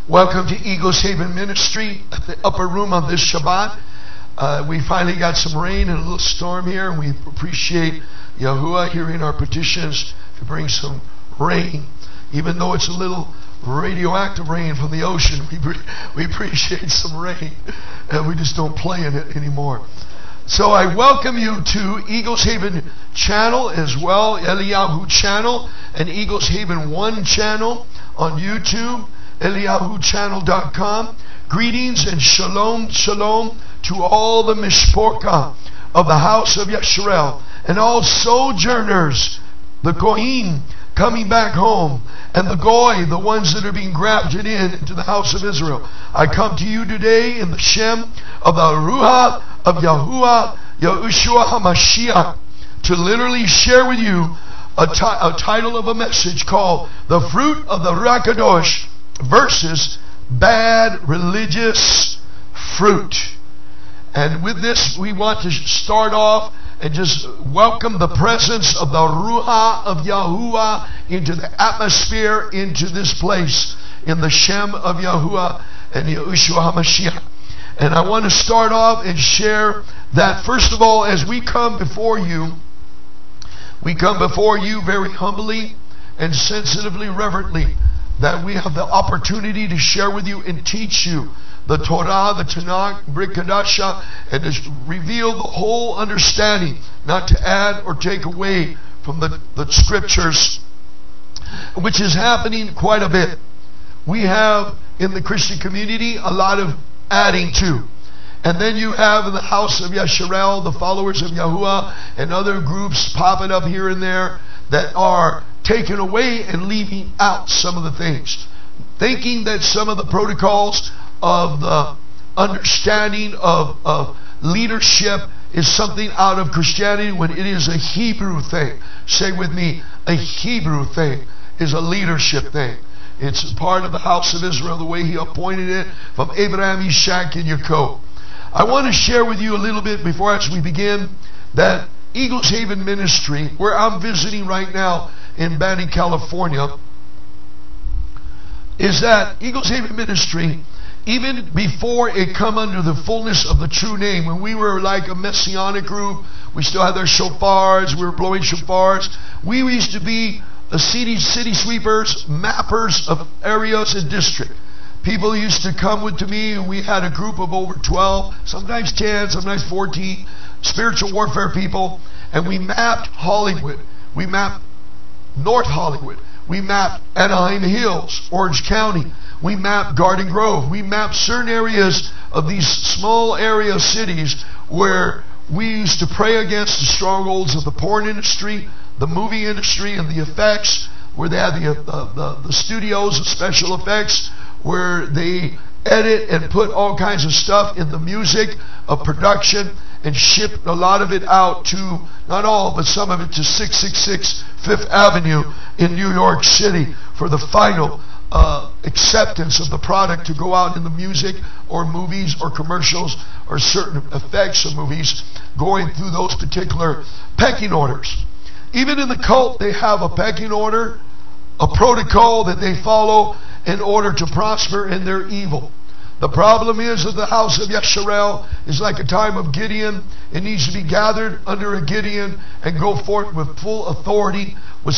Welcome to Eagles Haven Ministry at the upper room on this Shabbat. We finally got some rain and a little storm here, and we appreciate Yahuwah hearing our petitions to bring some rain. Even though it's a little radioactive rain from the ocean, we appreciate some rain, and we just don't play in it anymore. So I welcome you to Eagles Haven channel as well, Eliyahu'sChannel, and Eagles Haven 1 channel on YouTube, Eliyahu'sChannel.com. Greetings and shalom, shalom to all the mishporka of the house of Yisrael and all sojourners, the Goyim coming back home, and the Goy, the ones that are being grafted into the house of Israel. I come to you today in the Shem of the Ruach of Yahuwah HaMashiach to literally share with you a title of a message called The Fruit of the Ruach haKodesh versus Bad Religious Fruit. And with this, we want to start off and just welcome the presence of the Ruach of Yahuwah into the atmosphere, into this place, in the Shem of Yahuwah and Yahushua HaMashiach. And I want to start off and share that, first of all, as we come before you very humbly and sensitively, reverently, that we have the opportunity to share with you and teach you the Torah, the Tanakh, Brit Kadasha, and to reveal the whole understanding, not to add or take away from the scriptures, which is happening quite a bit. We have in the Christian community a lot of adding to. And then you have in the house of Yisrael, the followers of Yahuwah, and other groups popping up here and there that are taking away and leaving out some of the things, thinking that some of the protocols of the understanding of leadership is something out of Christianity when it is a Hebrew thing. Say with me, a Hebrew thing is a leadership thing. It's part of the house of Israel, the way He appointed it from Abraham, Ishak, and Yaakov. I want to share with you a little bit before as we begin that Eagles Haven Ministry, where I'm visiting right now in Banning, California, is that Eagles Haven Ministry, even before it come under the fullness of the true name, when we were like a messianic group, we still had their shofars, we were blowing shofars. We used to be the city sweepers, mappers of areas and district. People used to come to me, and we had a group of over 12, sometimes 10, sometimes 14, spiritual warfare people, and we mapped Hollywood. We mapped North Hollywood. We mapped Anaheim Hills, Orange County. We mapped Garden Grove. We mapped certain areas of these small area cities where we used to pray against the strongholds of the porn industry, the movie industry, and the effects, where they had the studios of special effects, where they edit and put all kinds of stuff in the music of production and ship a lot of it out to, not all, but some of it to 666 Fifth Avenue in New York City for the final acceptance of the product to go out in the music or movies or commercials or certain effects of movies, going through those particular pecking orders. Even in the cult, they have a pecking order, a protocol that they follow in order to prosper in their evil. The problem is that the house of Yisrael is like a time of Gideon. It needs to be gathered under a Gideon and go forth with full authority, with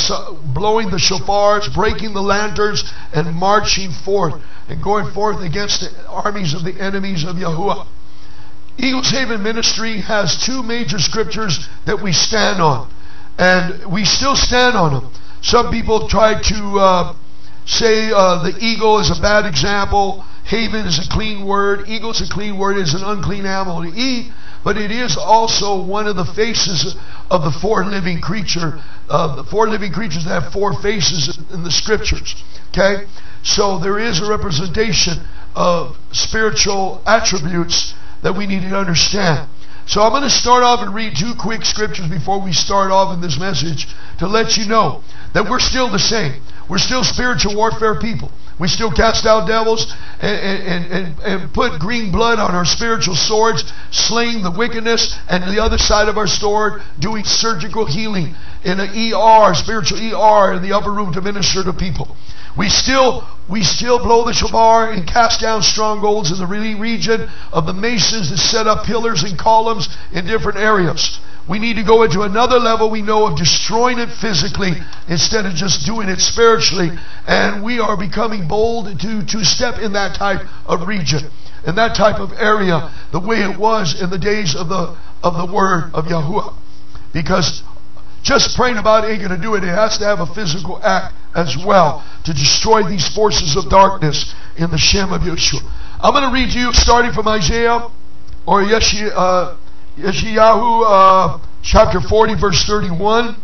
blowing the shofars, breaking the lanterns, and marching forth and going forth against the armies of the enemies of Yahuwah. Eagles Haven Ministry has two major scriptures that we stand on, and we still stand on them. Some people try to say the eagle is a bad example. Haven is a clean word. Eagle is a clean word. It's an unclean animal to eat. But it is also one of the faces of the four living creatures. The four living creatures that have four faces in the scriptures. Okay? So there is a representation of spiritual attributes that we need to understand. So I'm going to start off and read two quick scriptures before we start off in this message to let you know that we're still the same. We're still spiritual warfare people. We still cast out devils and put green blood on our spiritual swords, slaying the wickedness, and the other side of our sword, doing surgical healing in an ER, spiritual ER in the upper room to minister to people. We still blow the shofar and cast down strongholds in the region of the masons that set up pillars and columns in different areas. We need to go into another level, we know, of destroying it physically instead of just doing it spiritually. And we are becoming bold to step in that type of region, in that type of area, the way it was in the days of the word of Yahuwah. Because just praying about it ain't going to do it. It has to have a physical act as well to destroy these forces of darkness in the Shem of Yeshua. I'm going to read you starting from Isaiah or Yeshayahu chapter 40 verse 31.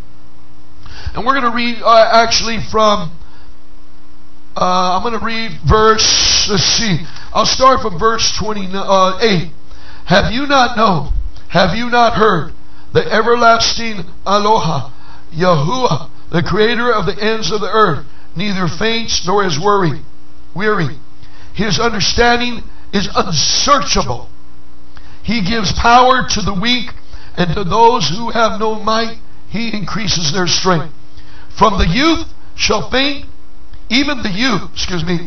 And we're going to read actually from I'm going to read verse, let's see, I'll start from verse 28. Have you not known? Have you not heard? The everlasting Aloha, Yahuwah, the creator of the ends of the earth, neither faints nor is weary. His understanding is unsearchable. He gives power to the weak, and to those who have no might, he increases their strength. From the youth shall faint, even the youth,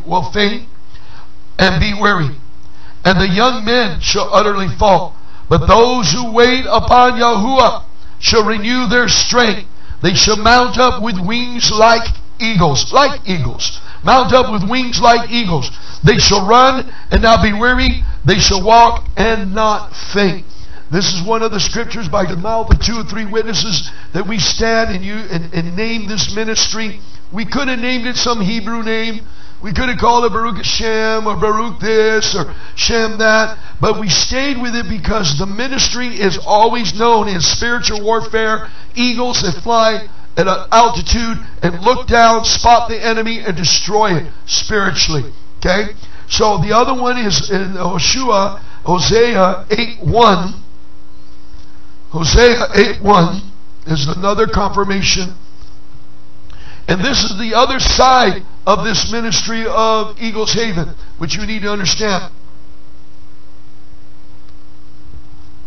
will faint and be weary, and the young men shall utterly fall. But those who wait upon Yahuwah shall renew their strength. They shall mount up with wings like eagles. Mount up with wings like eagles. They shall run and not be weary. They shall walk and not faint. This is one of the scriptures by the mouth of 2 or 3 witnesses that we stand and name this ministry. We could have named it some Hebrew name. We could have called it Baruch Hashem or Baruch this or Shem that. But we stayed with it because the ministry is always known in spiritual warfare. Eagles that fly at an altitude and look down, spot the enemy, and destroy it spiritually. Okay? So the other one is in Hosea 8:1. Hosea 8:1 is another confirmation. And this is the other side of this ministry of Eagles Haven, which you need to understand.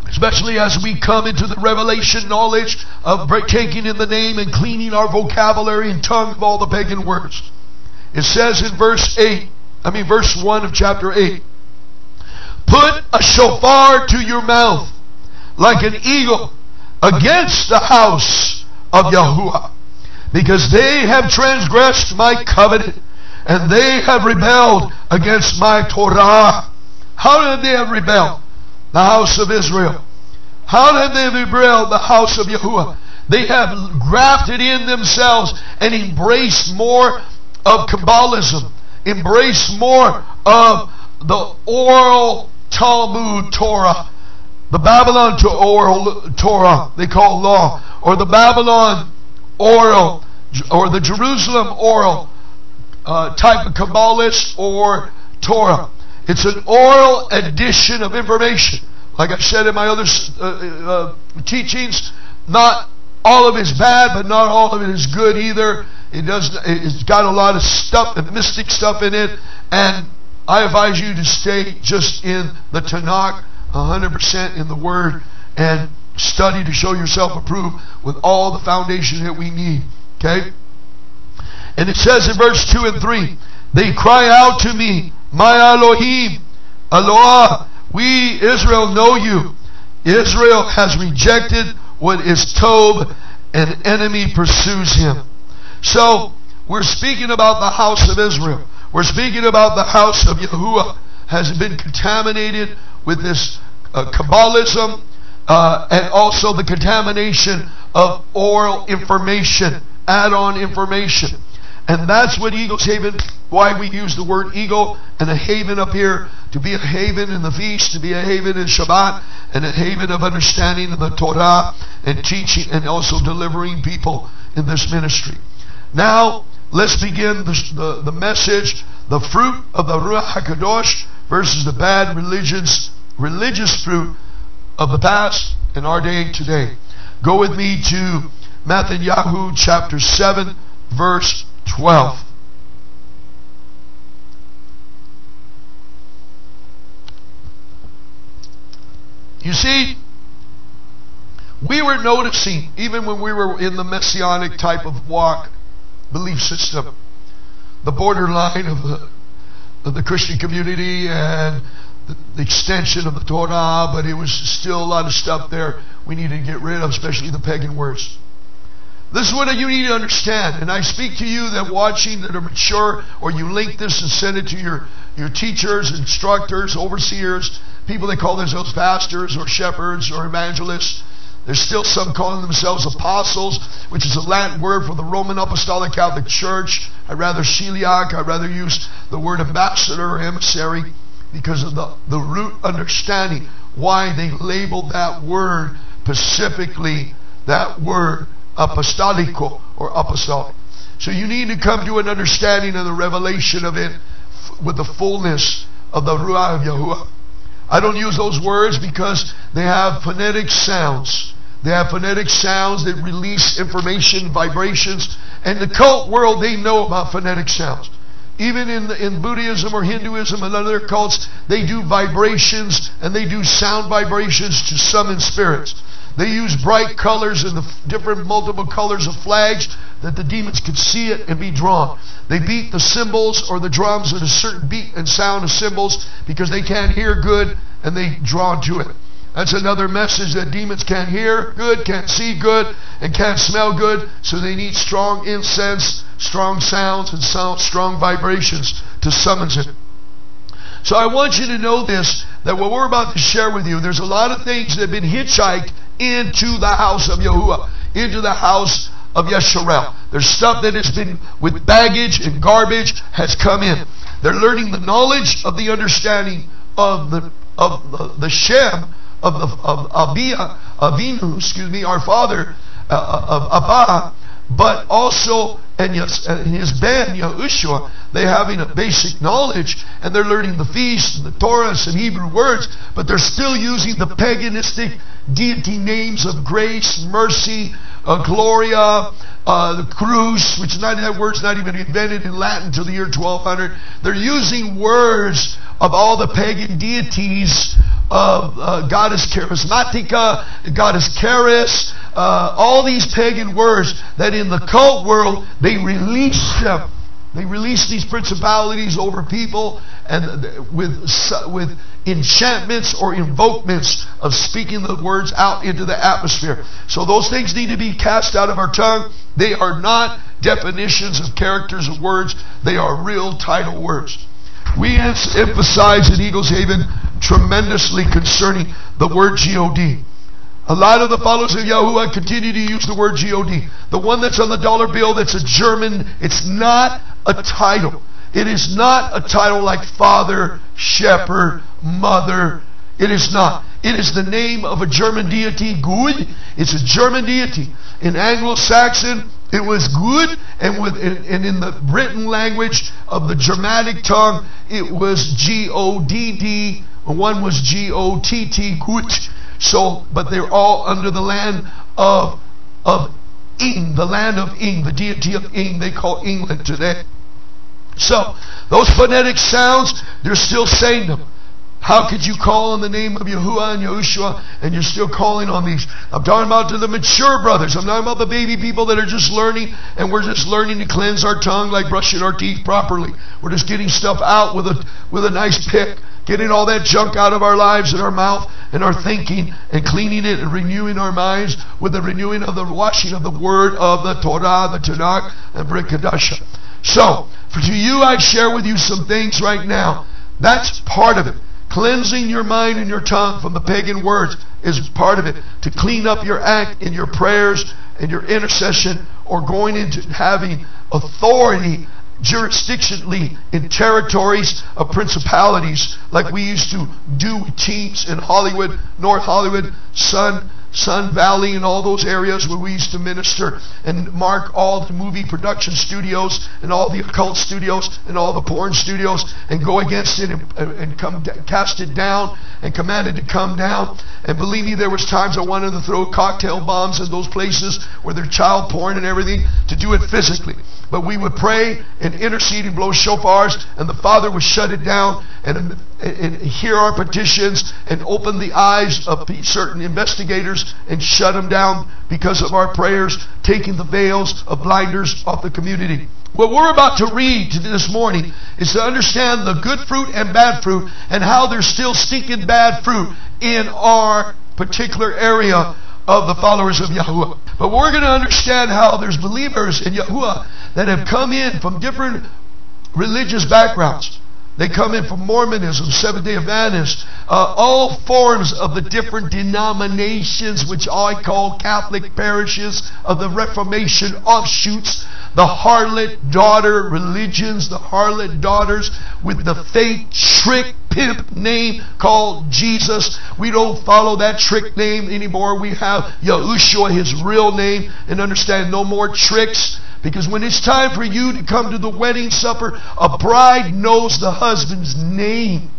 Especially as we come into the revelation knowledge of taking in the name and cleaning our vocabulary and tongue of all the pagan words. It says in verse 1 of chapter 8, put a shofar to your mouth like an eagle against the house of Yahuwah, because they have transgressed my covenant, and they have rebelled against my Torah. How did they have rebelled? The house of Israel. How did they rebel? The house of Yahuwah. They have grafted in themselves and embraced more of Kabbalism, embraced more of the oral Talmud Torah, the Babylon to oral Torah they call law, or the Babylon oral, or the Jerusalem oral type of Kabbalist or Torah. It's an oral addition of information. Like I said in my other teachings, not all of it is bad, but not all of it is good either. It's got a lot of stuff, mystic stuff in it, and I advise you to stay just in the Tanakh, 100% in the Word, and study to show yourself approved with all the foundation that we need. Okay? And it says in verse 2 and 3, they cry out to me, my Elohim, Eloah, we Israel know you. Israel has rejected what is Tob, and enemy pursues him. So we're speaking about the house of Israel. We're speaking about the house of Yahuwah has been contaminated with this Kabbalism, and also the contamination of oral information, add-on information. And that's what Eagles Haven, why we use the word eagle and a haven up here, to be a haven in the feast, to be a haven in Shabbat, and a haven of understanding of the Torah and teaching and also delivering people in this ministry. Now, let's begin the message, the fruit of the Ruach haKodesh versus the bad religious fruit of the past and our day today. Go with me to Matthew chapter 7, verse 12. You see, we were noticing, even when we were in the messianic type of walk, belief system, the borderline of the Christian community and the extension of the Torah, but it was still a lot of stuff there we needed to get rid of, especially the pagan words. This is what you need to understand, and I speak to you that watching that are mature, or you link this and send it to your teachers, instructors, overseers, people that call themselves pastors or shepherds or evangelists. There's still some calling themselves apostles, which is a Latin word for the Roman Apostolic Catholic Church. I'd rather shiliach, I'd rather use the word ambassador or emissary because of the root understanding why they labeled that word specifically, that word apostolico or apostolic. So you need to come to an understanding of the revelation of it with the fullness of the Ruach of Yahuwah. I don't use those words because they have phonetic sounds. They have phonetic sounds that release information, vibrations. And the cult world, they know about phonetic sounds. Even in Buddhism or Hinduism and other cults, they do vibrations and they do sound vibrations to summon spirits. They use bright colors and the different multiple colors of flags that the demons could see it and be drawn. They beat the cymbals or the drums at a certain beat and sound of cymbals because they can't hear good and they draw to it. That's another message that demons can't hear good, can't see good, and can't smell good. So they need strong incense, strong sounds, and strong vibrations to summon it. So I want you to know this, that what we're about to share with you, there's a lot of things that have been hitchhiked into the house of Yahuwah, into the house of Yesharel. There's stuff that has been with baggage and garbage has come in. They're learning the knowledge of the understanding of the Shem of Avinu, our father of Abba, but also and his Ben Yahushua. They're having a basic knowledge and they're learning the feasts and the Torahs and Hebrew words, but they're still using the paganistic deity names of grace, mercy, Gloria, the Cruz, which is not, that word's not even invented in Latin until the year 1200. They're using words of all the pagan deities of Goddess Charismatica, Goddess Charis, all these pagan words that in the cult world they release them. They release these principalities over people and with enchantments or invokements of speaking the words out into the atmosphere. So those things need to be cast out of our tongue. They are not definitions of characters of words. They are real title words. We emphasize in Eagles Haven tremendously concerning the word G-O-D. A lot of the followers of Yahuwah continue to use the word G-O-D. The one that's on the dollar bill, that's a German, it's not a title. It is not a title like father, shepherd, mother. It is not. It is the name of a German deity, Good. It's a German deity. In Anglo-Saxon, it was good, and in the written language of the Germanic tongue, it was G-O-D-D, one was G-O-T-T, Gut. So, but they're all under the land of Ing, the land of Ing, the deity of Ing. They call England today. So, those phonetic sounds, they're still saying them. How could you call on the name of Yahuwah and Yahushua and you're still calling on these? I'm talking about to the mature brothers. I'm talking about the baby people that are just learning, and we're just learning to cleanse our tongue like brushing our teeth properly. We're just getting stuff out with a nice pick, getting all that junk out of our lives and our mouth and our thinking and cleaning it and renewing our minds with the renewing of the washing of the word of the Torah, the Tanakh, and Brit Kadasha. So, to you, I share with you some things right now. That's part of it. Cleansing your mind and your tongue from the pagan words is part of it. To clean up your act in your prayers and your intercession, or going into having authority jurisdictionally in territories of principalities like we used to do with teams in Hollywood, North Hollywood, Sun Valley, and all those areas where we used to minister and mark all the movie production studios and all the occult studios and all the porn studios and go against it and cast it down and command it to come down. And believe me, there was times I wanted to throw cocktail bombs in those places where there's child porn and everything, to do it physically. But we would pray and intercede and blow shofars, and the Father would shut it down, and hear our petitions and open the eyes of certain investigators and shut them down because of our prayers, taking the veils of blinders off the community. What we're about to read this morning is to understand the good fruit and bad fruit and how there's still stinking bad fruit in our particular area of the followers of Yahuwah. But we're going to understand how there's believers in Yahuwah that have come in from different religious backgrounds. They come in from Mormonism, Seventh-day Adventists, all forms of the different denominations, which I call Catholic parishes of the Reformation offshoots, the harlot daughter religions, the harlot daughters with the fake trick pimp name called Jesus. We don't follow that trick name anymore. We have Yahushua, his real name, and understand no more tricks. Because when it's time for you to come to the wedding supper, a bride knows the husband's name.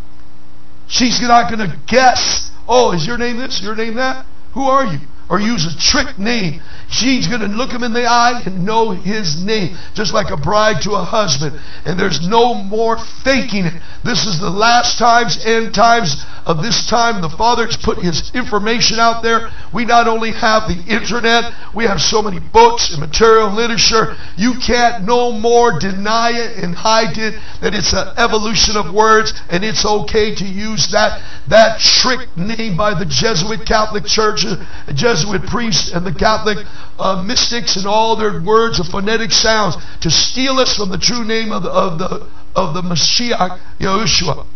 She's not going to guess, oh, is your name this? Your name that? Who are you? Or use a trick name. She's going to look him in the eye and know his name. Just like a bride to a husband. And there's no more faking it. This is the last times, end times of this time. The Father's put his information out there. We not only have the internet, we have so many books and material literature. You can't no more deny it and hide it, that it's an evolution of words and it's okay to use that trick name by the Jesuit Catholic Church, the Jesuit priests and the Catholic mystics and all their words of phonetic sounds to steal us from the true name of the Mashiach, Yahushua.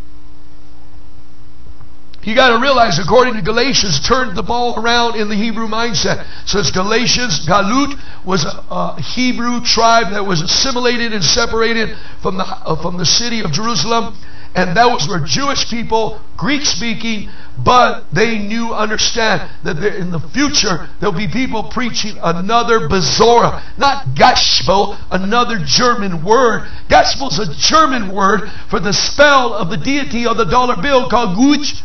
You got to realize, according to Galatians, turned the ball around in the Hebrew mindset. So it's Galatians. Galut was a Hebrew tribe that was assimilated and separated from the city of Jerusalem. And that was where Jewish people, Greek-speaking, but they understand that in the future there'll be people preaching another Bezorah, not gospel, another German word. Gospel's a German word for the spell of the deity of the dollar bill called Guch.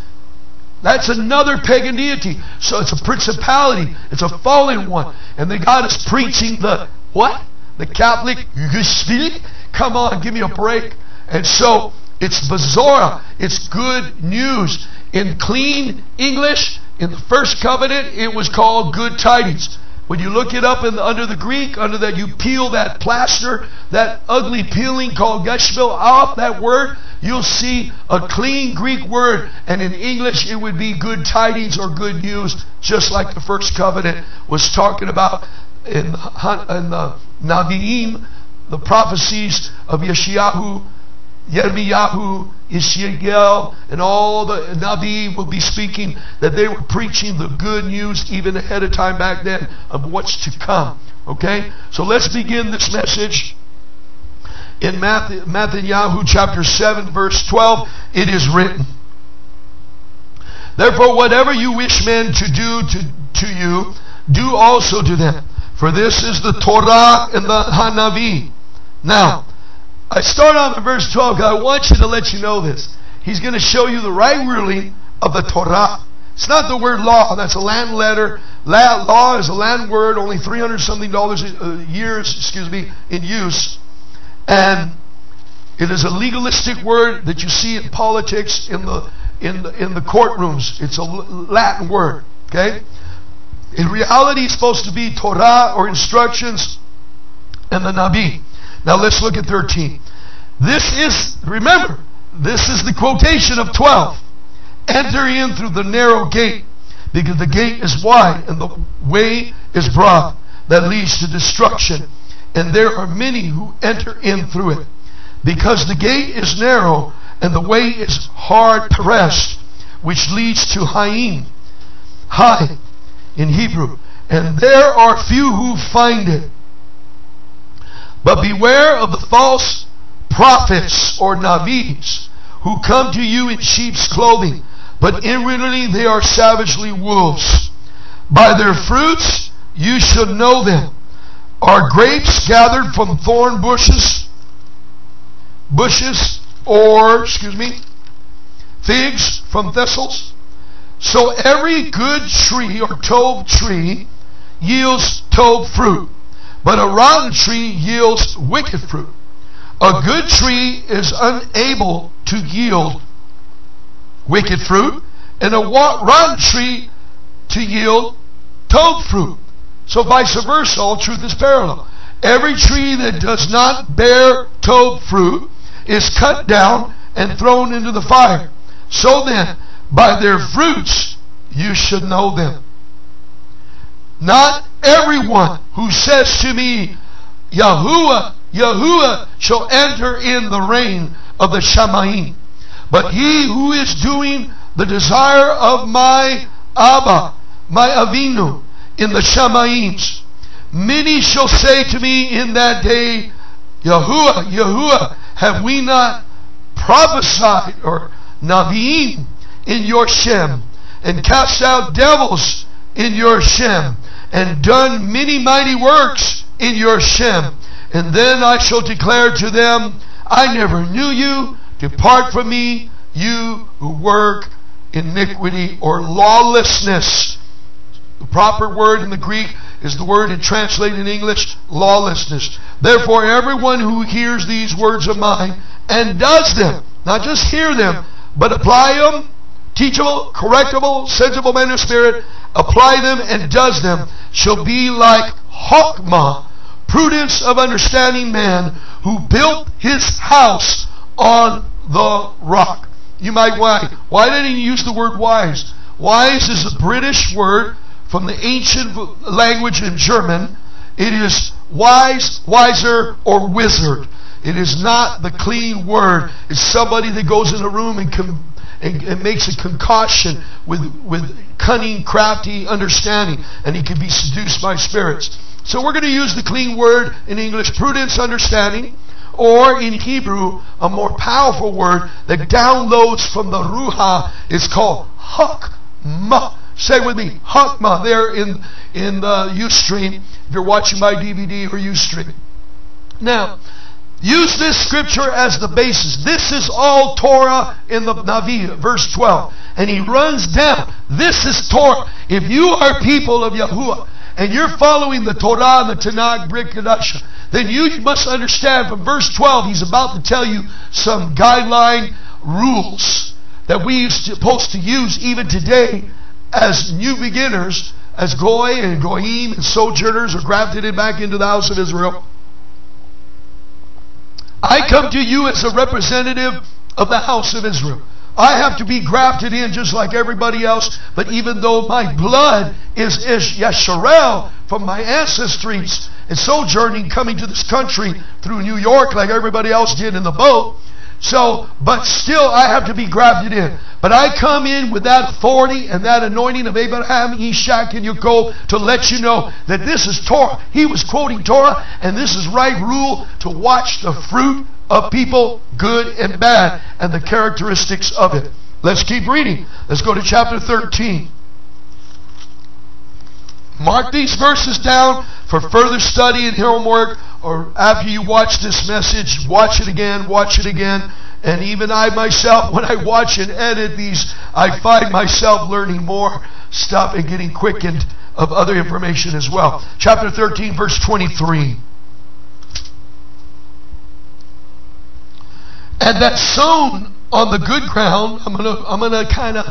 That's another pagan deity. So it's a principality. It's a fallen one. And the God is preaching the what? The Catholic Spirit? Come on, give me a break. And so it's Bezorah. It's good news. In clean English, in the first covenant, it was called good tidings. When you look it up under the Greek, under that you peel that plaster, that ugly peeling called geshbel off that word, you'll see a clean Greek word. And in English, it would be good tidings or good news, just like the first covenant was talking about in the Naviim, the prophecies of Yeshayahu, Yirmiyahu, Yeshayahu, and all the Nabi will be speaking that they were preaching the good news even ahead of time back then of what's to come. Okay? So let's begin this message. In Matthew chapter 7 verse 12, it is written, "Therefore whatever you wish men to do to you, do also to them. For this is the Torah and the Hanavi." Now, I start off in verse 12 because I want you to let you know this. He's going to show you the right ruling of the Torah. It's not the word law. That's a land letter. Law is a land word, only $300-something years, in use. And it is a legalistic word that you see in politics in the courtrooms. It's a Latin word. Okay? In reality, it's supposed to be Torah or instructions and the Nabi. Now let's look at 13. Remember, this is the quotation of 12. "Enter in through the narrow gate, because the gate is wide and the way is broad that leads to destruction. And there are many who enter in through it. Because the gate is narrow and the way is hard pressed, which leads to Haim, high in Hebrew. And there are few who find it. But beware of the false prophets or Navis who come to you in sheep's clothing, but inwardly they are savagely wolves. By their fruits you should know them. Are grapes gathered from thorn bushes? Or figs from thistles? So every good tree or tov tree yields tov fruit, but a rotten tree yields wicked fruit. A good tree is unable to yield wicked fruit, and a rotten tree to yield tov fruit. So vice versa, all truth is parallel. Every tree that does not bear tov fruit is cut down and thrown into the fire. So then, by their fruits you should know them. Not everyone who says to me, Yahuwah, Yahuwah, shall enter in the reign of the Shamayim, but he who is doing the desire of my Abba, my Avinu, in the Shamayims. Many shall say to me in that day, Yahuwah, Yahuwah, have we not prophesied, or Naviim, in your Shem, and cast out devils in your Shem, and done many mighty works in your Shem? And then I shall declare to them, I never knew you. Depart from me, you who work iniquity or lawlessness. The proper word in the Greek is the word translated in English, lawlessness. Therefore, everyone who hears these words of mine and does them, not just hear them, but apply them, teachable, correctable, sensible man of spirit, apply them and does them, shall be like Chokmah, prudence of understanding man, who built his house on the rock. You might why didn't he use the word wise? Wise is a British word from the ancient language in German. It is wise, wiser, or wizard. It is not the clean word. It's somebody that goes in a room and makes a concoction with cunning, crafty understanding, and he can be seduced by spirits. So we're going to use the clean word in English, prudence, understanding, or in Hebrew, a more powerful word that downloads from the Ruach is called Chokmah. Say with me, Chokmah, there in the Ustream, if you're watching my DVD or Ustream. Now, use this scripture as the basis. This is all Torah in the Navi, verse 12. And he runs down. This is Torah. If you are people of Yahuwah, and you're following the Torah and the Tanakh, Brit Kadasha, then you must understand from verse 12, he's about to tell you some guideline rules that we are supposed to use even today as new beginners, as Goy and Goyim and sojourners are grafted in back into the house of Israel. I come to you as a representative of the house of Israel. I have to be grafted in just like everybody else, but even though my blood is Yisrael from my ancestries and sojourning, coming to this country through New York like everybody else did in the boat, but still I have to be grafted in. But I come in with that authority and that anointing of Abraham, Ishak, and Yaakov to let you know that this is Torah. He was quoting Torah, and this is right rule to watch the fruit of people, good and bad, and the characteristics of it. Let's keep reading. Let's go to chapter 13. Mark these verses down for further study and homework, or after you watch this message, watch it again, and even I myself, when I watch and edit these, I find myself learning more stuff and getting quickened of other information as well. Chapter 13, verse 23. And that sown on the good ground, I'm gonna kind of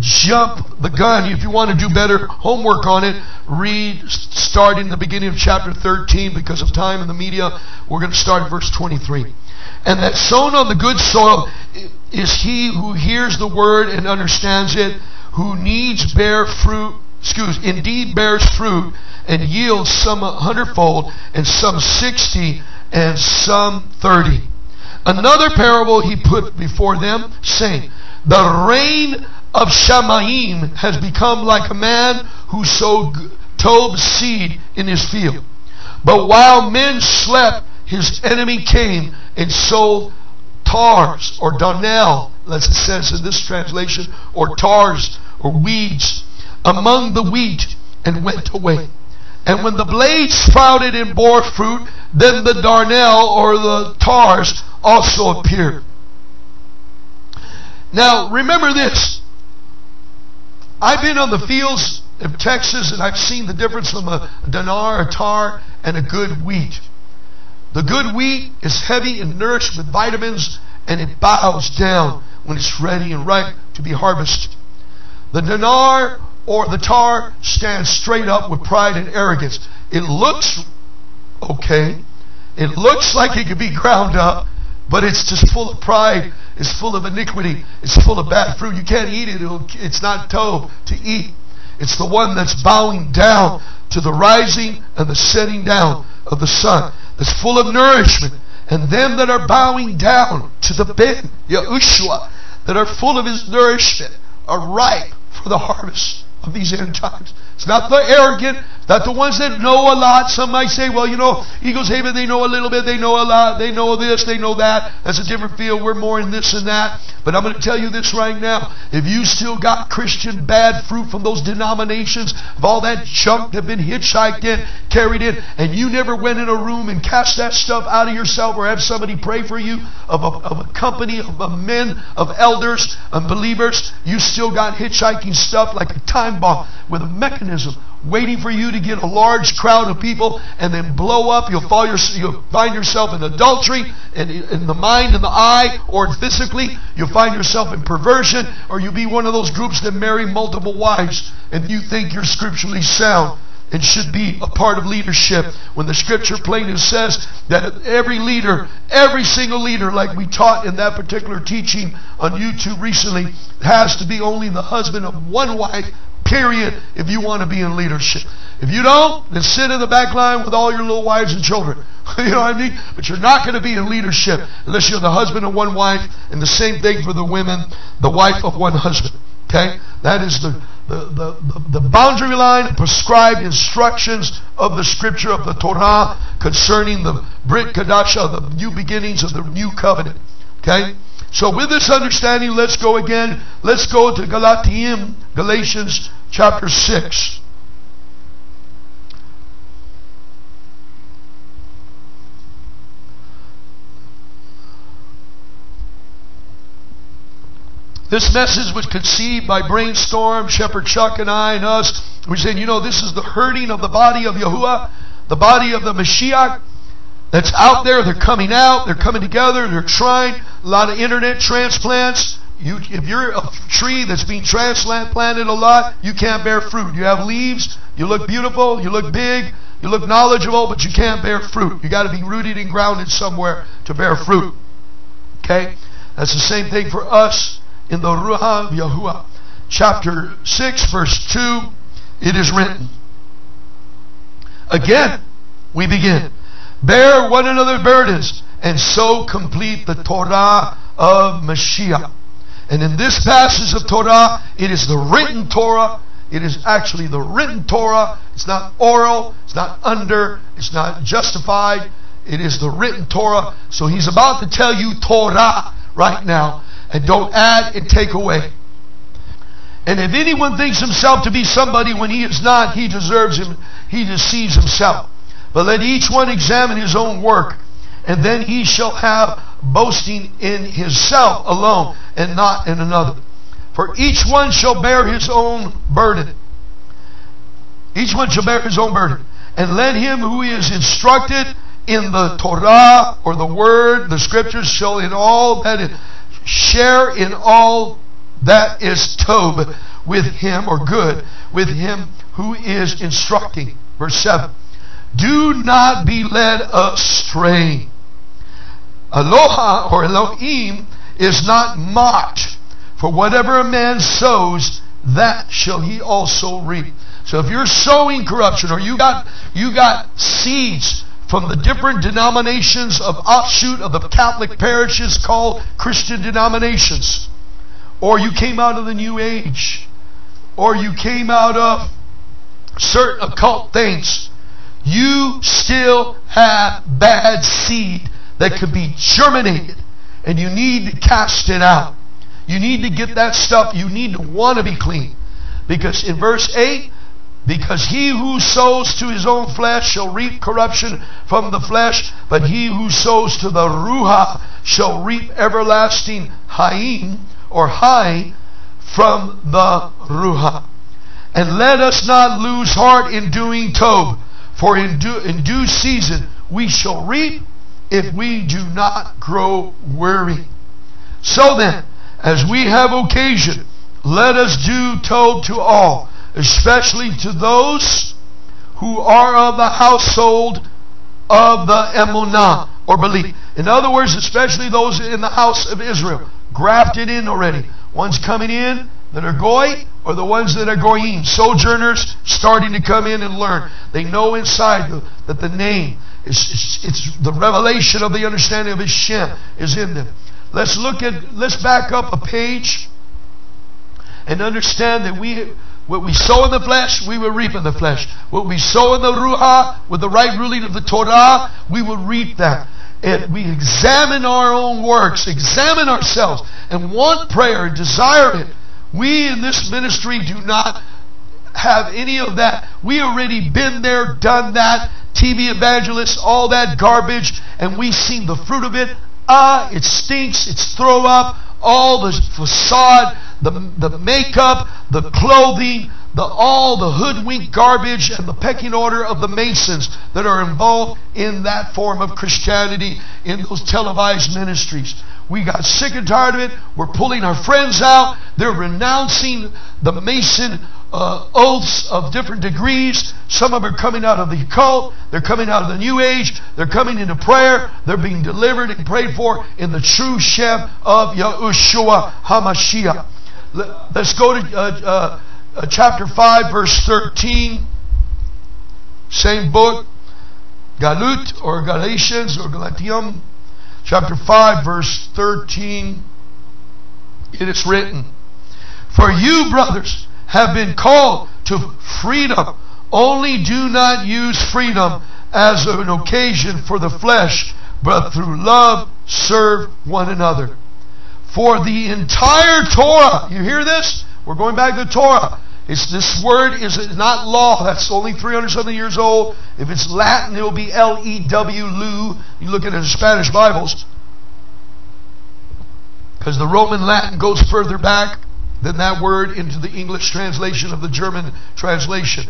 jump the gun. If you want to do better homework on it, read starting the beginning of chapter 13. Because of time in the media, we're going to start at verse 23. And that sown on the good soil is he who hears the word and understands it, who indeed bears fruit, and yields some 100-fold, and some 60, and some 30. Another parable he put before them, saying, the reign of Shamayim has become like a man who sowed tov seed in his field. But while men slept, his enemy came and sowed tars, or darnel, as it says in this translation, or tars, or weeds, among the wheat, and went away. And when the blades sprouted and bore fruit, then the darnel, or the tars, also appeared. Now, remember this. I've been on the fields of Texas, and I've seen the difference from a dinar, a tar, and a good wheat. The good wheat is heavy and nourished with vitamins, and it bows down when it's ready and ripe. to be harvested. The dinar or the tar stands straight up with pride and arrogance. It looks okay. It looks like it could be ground up, but it's just full of pride. It's full of iniquity. It's full of bad fruit. You can't eat it. It's not tov to eat. It's the one that's bowing down to the rising and the setting down of the sun. That's full of nourishment. And them that are bowing down to the Ben Yahushua, that are full of his nourishment, are ripe for the harvest of these end times. It's not the arrogant, not the ones that know a lot. Some might say, well, you know, Eagles Haven, they know a little bit, they know a lot, they know this, they know that. That's a different field. We're more in this and that. But I'm going to tell you this right now. If you still got Christian bad fruit from those denominations, of all that junk that have been hitchhiked in, carried in, and you never went in a room and cast that stuff out of yourself or have somebody pray for you, of a company, of men, of elders, of believers, you still got hitchhiking stuff like a time bomb with a mechanism waiting for you to get a large crowd of people and then blow up. You'll find yourself in adultery and in the mind and the eye, or physically you'll find yourself in perversion, or you'll be one of those groups that marry multiple wives and you think you're scripturally sound and should be a part of leadership, when the scripture plainly says that every leader, every single leader, like we taught in that particular teaching on YouTube recently, has to be only the husband of one wife, period, if you want to be in leadership. If you don't, then sit in the back line with all your little wives and children. You know what I mean? But you're not going to be in leadership unless you're the husband of one wife, and the same thing for the women, the wife of one husband. Okay? That is the boundary line, prescribed instructions of the scripture of the Torah concerning the Brit Kadasha, the new beginnings of the new covenant. Okay? So with this understanding, let's go again. Let's go to Galatians chapter 6. This message was conceived by Brainstorm, Shepherd Chuck and I and us. We said, you know, this is the hurting of the body of Yahuwah, the body of the Mashiach that's out there. They're coming out. They're coming together. They're trying. A lot of internet transplants. If you're a tree that's being transplanted a lot, you can't bear fruit. You have leaves. You look beautiful. You look big. You look knowledgeable, but you can't bear fruit. You got to be rooted and grounded somewhere to bear fruit. Okay? That's the same thing for us. In the Ruach haKodesh, chapter 6, verse 2, it is written. Again, we begin. Bear one another's burdens, and so complete the Torah of Mashiach. And in this passage of Torah, it is the written Torah. It is actually the written Torah. It's not oral. It's not under. It's not justified. It is the written Torah. So he's about to tell you Torah right now. And don't add and take away. And if anyone thinks himself to be somebody when he is not, he deserves him. He deceives himself. But let each one examine his own work, and then he shall have boasting in himself alone, and not in another. For each one shall bear his own burden. Each one shall bear his own burden. And let him who is instructed in the Torah, or the word, the scriptures, shall in all that share in all that is tov with him, or good, with him who is instructing. Verse 7. Do not be led astray. Aloha, or Elohim, is not mocked. For whatever a man sows, that shall he also reap. So if you're sowing corruption, or you got seeds from the different denominations of offshoot of the Catholic parishes called Christian denominations, or you came out of the New Age, or you came out of certain occult things, you still have bad seed that could be germinated, and you need to cast it out. You need to get that stuff. You need to want to be clean, because in verse 8, because he who sows to his own flesh shall reap corruption from the flesh, but he who sows to the Ruach shall reap everlasting Haim, or High, from the Ruach. And let us not lose heart in doing tov, for in due season we shall reap if we do not grow weary. So then, As we have occasion, let us do told to all, especially to those who are of the household of the emunah, or belief. In other words, especially those in the house of Israel, grafted in already. Ones coming in that are goy, or the ones that are goyim, sojourners starting to come in and learn. They know inside that the name it's the revelation of the understanding of Hashem is in them. Let's back up a page and understand that what we sow in the flesh, we will reap in the flesh. What we sow in the Ruach, with the right ruling of the Torah, we will reap that. And we examine our own works, examine ourselves, and want prayer, and desire it. We in this ministry do not have any of that. We already been there, done that. TV evangelists, all that garbage, and we seen the fruit of it. It stinks, it's throw up, all the facade, the makeup, the clothing, all the hoodwink garbage and the pecking order of the Masons that are involved in that form of Christianity in those televised ministries. We got sick and tired of it. We're pulling our friends out. They're renouncing the Mason oaths of different degrees. Some of them are coming out of the occult. They're coming out of the New Age. They're coming into prayer. They're being delivered and prayed for in the true Shem of Yahushua HaMashiach. Let's go to chapter 5, verse 13. Same book. Galut or Galatians or Galatium. Chapter 5, verse 13. It is written, "For you, brothers, have been called to freedom. Only do not use freedom as an occasion for the flesh, but through love serve one another. For the entire Torah," you hear this? We're going back to the Torah. This word is not law. That's only 300 something years old. If it's Latin, it will be L-E-W, Lu. You look at the Spanish Bibles. Because the Roman Latin goes further back than that word into the English translation of the German translation.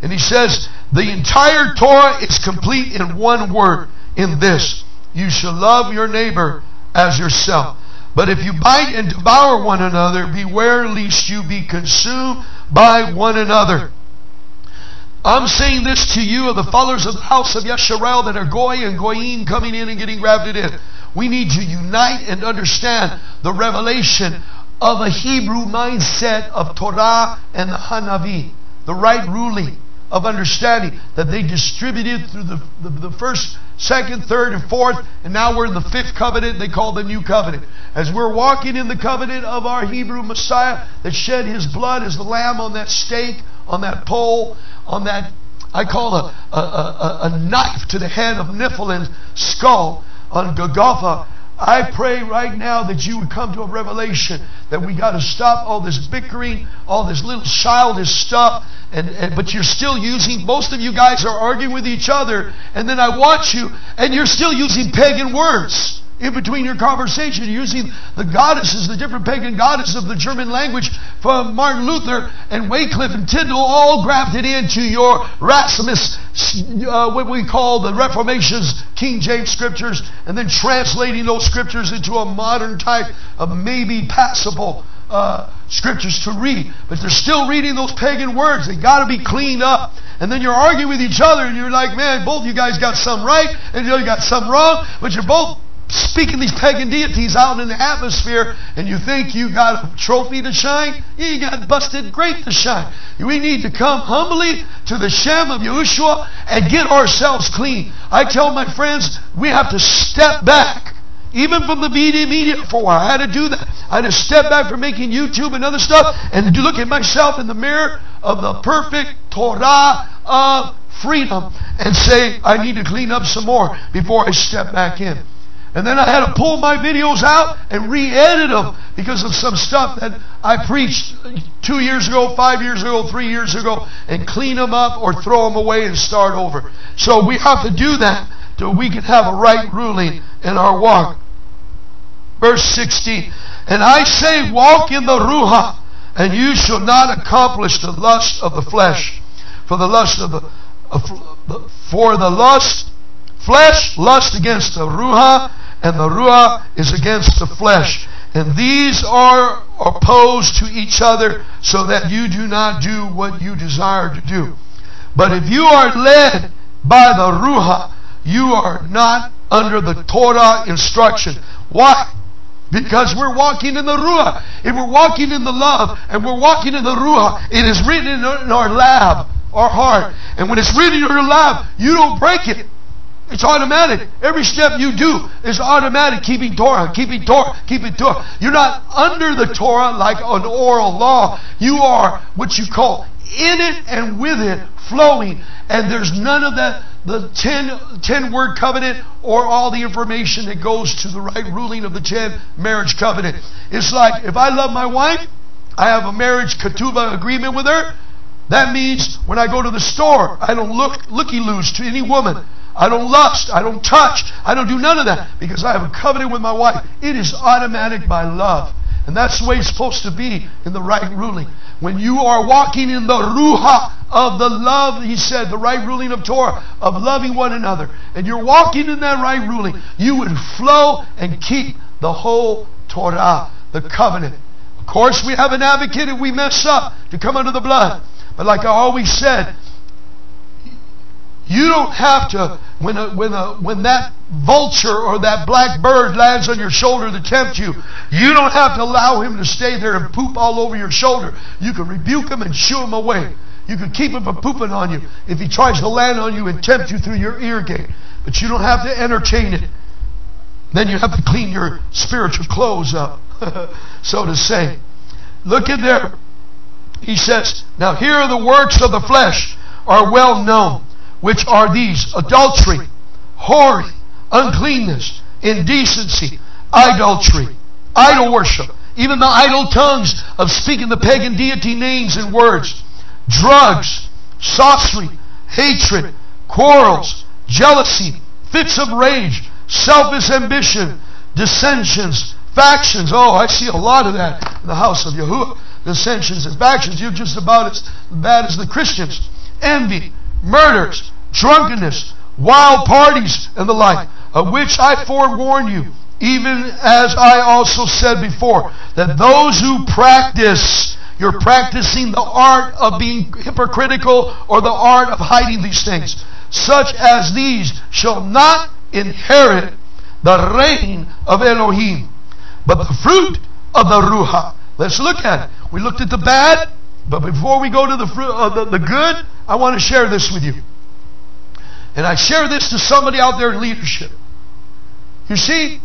And he says, the entire Torah is complete in one word, in this: you shall love your neighbor as yourself. But if you bite and devour one another, beware lest you be consumed by one another. I'm saying this to you of the followers of the house of Yisrael that are goy and goyim coming in and getting grafted in. We need to unite and understand the revelation of a Hebrew mindset of Torah and the Hanavi, the right ruling of understanding that they distributed through the first, second, third, and fourth, and now we're in the fifth covenant they call the new covenant. As we're walking in the covenant of our Hebrew Messiah that shed his blood as the lamb on that stake, on that pole, on that, I call a knife to the head of Nephilim's skull on Golgotha. I pray right now that you would come to a revelation that we got to stop all this bickering, all this little childish stuff, but you're still using, most of you guys are arguing with each other, and then I watch you, and you're still using pagan words in between your conversation. You're using the goddesses, the different pagan goddesses of the German language from Martin Luther and Wycliffe and Tyndale, all grafted into your Rasmus, what we call the Reformation's King James scriptures, and then translating those scriptures into a modern type of maybe passable scriptures to read. But they're still reading those pagan words. They got to be cleaned up. And then you're arguing with each other, and you're like, man, both you guys got some right, and you got some wrong, but you're both speaking these pagan deities out in the atmosphere, and you think you got a trophy to shine? You got busted grape to shine. We need to come humbly to the Shem of Yahushua and get ourselves clean. I tell my friends, we have to step back. Even from the media for a while. I had to do that. I had to step back from making YouTube and other stuff and look at myself in the mirror of the perfect Torah of freedom and say, I need to clean up some more before I step back in. And then I had to pull my videos out and re-edit them because of some stuff that I preached 2 years ago, 5 years ago, 3 years ago, and clean them up or throw them away and start over. So we have to do that so we can have a right ruling in our walk. Verse 16, and I say, walk in the Ruach, and you shall not accomplish the lust of the flesh. For the flesh lust against the Ruach, and the Ruach is against the flesh. And these are opposed to each other, so that you do not do what you desire to do. But if you are led by the Ruach, you are not under the Torah instruction. Why? Because we're walking in the Ruach. If we're walking in the love and we're walking in the Ruach, it is written in our lab, our heart. And when it's written in your lab, you don't break it. It's automatic. Every step you do is automatic. Keeping Torah, keeping Torah, keeping Torah. You're not under the Torah like an oral law. You are what you call in it and with it, flowing. And there's none of that, the 10-word covenant or all the information that goes to the right ruling of the 10 marriage covenant. It's like, if I love my wife, I have a marriage ketubah agreement with her. That means when I go to the store, I don't looky-loos to any woman. I don't lust. I don't touch. I don't do none of that because I have a covenant with my wife. It is automatic by love. And that's the way it's supposed to be in the right ruling. When you are walking in the Ruach of the love, he said, the right ruling of Torah, of loving one another, and you're walking in that right ruling, you would flow and keep the whole Torah, the covenant. Of course, we have an advocate if we mess up to come under the blood. But like I always said, you don't have to, when that vulture or that black bird lands on your shoulder to tempt you, you don't have to allow him to stay there and poop all over your shoulder. You can rebuke him and shoo him away. You can keep him from pooping on you if he tries to land on you and tempt you through your ear gate. But you don't have to entertain it. Then you have to clean your spiritual clothes up, so to say. Look in there. He says, now here are the works of the flesh are well known, which are these: adultery, whoring, uncleanness, indecency, idolatry, idol worship, even the idle tongues of speaking the pagan deity names and words, drugs, sorcery, hatred, quarrels, jealousy, fits of rage, selfish ambition, dissensions, factions. Oh, I see a lot of that in the house of Yahuwah. Dissensions and factions. You're just about as bad as the Christians. Envy, murders, drunkenness, wild parties, and the like, of which I forewarn you, even as I also said before, that those who practice, you're practicing the art of being hypocritical or the art of hiding these things, such as these shall not inherit the reign of Elohim, but the fruit of the Ruach. Let's look at it. We looked at the bad, but before we go to the fruit of the good, I want to share this with you. And I share this to somebody out there in leadership. You see,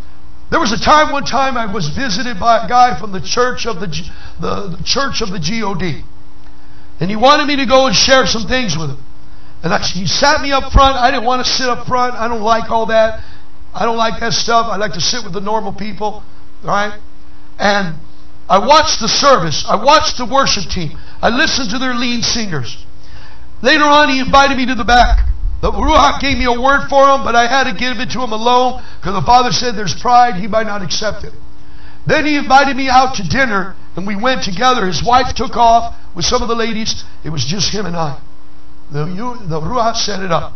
there was a time, one time I was visited by a guy from the church of the church of the God. And he wanted me to go and share some things with him. And he sat me up front. I didn't want to sit up front. I don't like all that. I don't like that stuff. I like to sit with the normal people. All right? And I watched the service. I watched the worship team. I listened to their lead singers. Later on, he invited me to the back. The Ruach gave me a word for him, but I had to give it to him alone because the Father said there's pride. He might not accept it. Then he invited me out to dinner, and we went together. His wife took off with some of the ladies. It was just him and I. The Ruach set it up.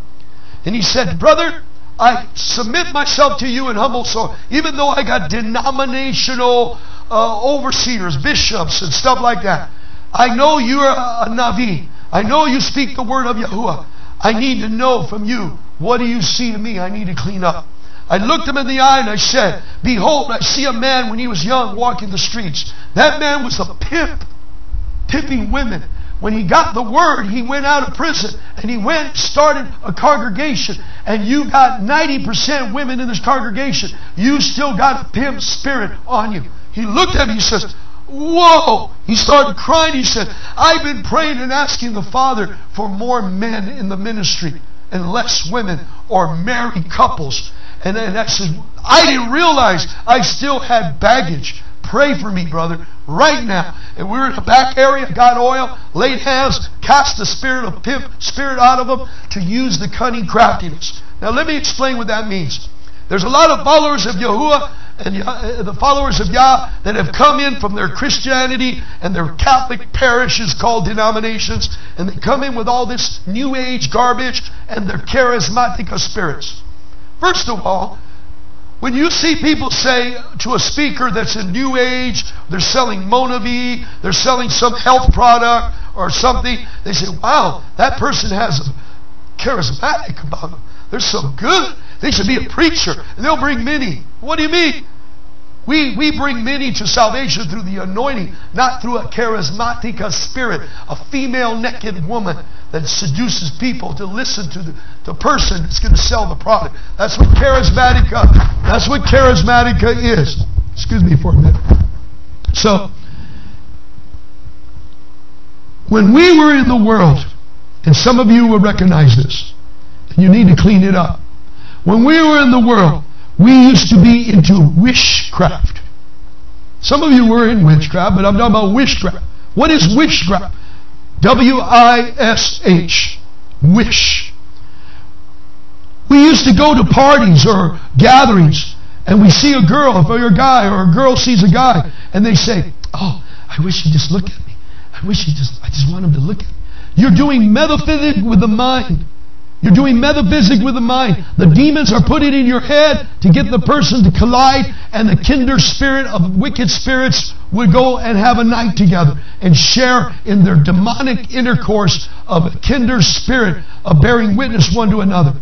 And he said, brother, I submit myself to you in humble soul, even though I got denominational overseers, bishops, and stuff like that. I know you're a Navi. I know you speak the word of Yahuwah. I need to know from you, what do you see in me? I need to clean up. I looked him in the eye and I said, behold, I see a man when he was young walking the streets. That man was a pimp, pimping women. When he got the word, he went out of prison and he started a congregation. And you got 90% women in this congregation. You still got a pimp spirit on you. He looked at me, he says, whoa! He started crying. He said, I've been praying and asking the Father for more men in the ministry and less women or married couples. And then I said, I didn't realize I still had baggage. Pray for me, brother, right now. And we were in the back area, got oil, laid hands, cast the spirit of pimp spirit out of them to use the cunning craftiness. Now let me explain what that means. There's a lot of followers of Yahuwah and the followers of Yah that have come in from their Christianity and their Catholic parishes called denominations, and they come in with all this New Age garbage and their charismatic spirits. First of all, When you see people say to a speaker that's in New Age, they're selling Monavi, they're selling some health product or something, they say, wow, that person has a charismatic about them. They're so good. They should be a preacher. And they'll bring many. What do you mean? We bring many to salvation through the anointing, not through a charismatic spirit, a female naked woman that seduces people to listen to the person that's going to sell the product. That's what charismatica is. Excuse me for a minute. So, when we were in the world, and some of you will recognize this, and you need to clean it up. When we were in the world, we used to be into witchcraft. Some of you were in witchcraft, but I'm talking about witchcraft. What is witchcraft? W-I-S-H. Wish. We used to go to parties or gatherings, and we see a girl, if you're a guy, or a girl sees a guy, and they say, oh, I wish he'd just look at me. I just want him to look at me. You're doing metaphysics with the mind. You're doing metaphysics with the mind. The demons are putting it in your head to get the person to collide, and the kinder spirit of wicked spirits would go and have a night together and share in their demonic intercourse of a kinder spirit of bearing witness one to another.